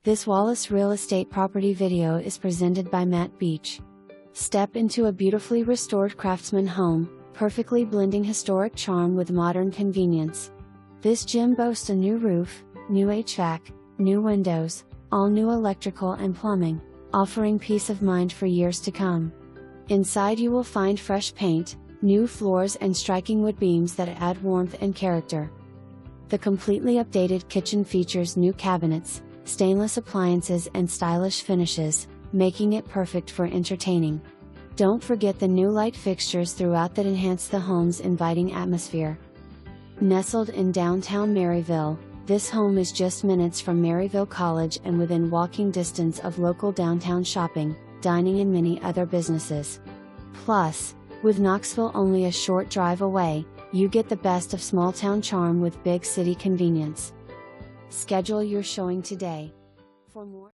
This Wallace Real Estate property video is presented by Matt Beach. Step into a beautifully restored craftsman home, perfectly blending historic charm with modern convenience. This gem boasts a new roof, new HVAC, new windows, all new electrical and plumbing, offering peace of mind for years to come. Inside you will find fresh paint, new floors and striking wood beams that add warmth and character. The completely updated kitchen features new cabinets, stainless appliances and stylish finishes, making it perfect for entertaining. Don't forget the new light fixtures throughout that enhance the home's inviting atmosphere. Nestled in downtown Maryville, this home is just minutes from Maryville College and within walking distance of local downtown shopping, dining and many other businesses. Plus, with Knoxville only a short drive away, you get the best of small town charm with big city convenience. Schedule your showing today. For more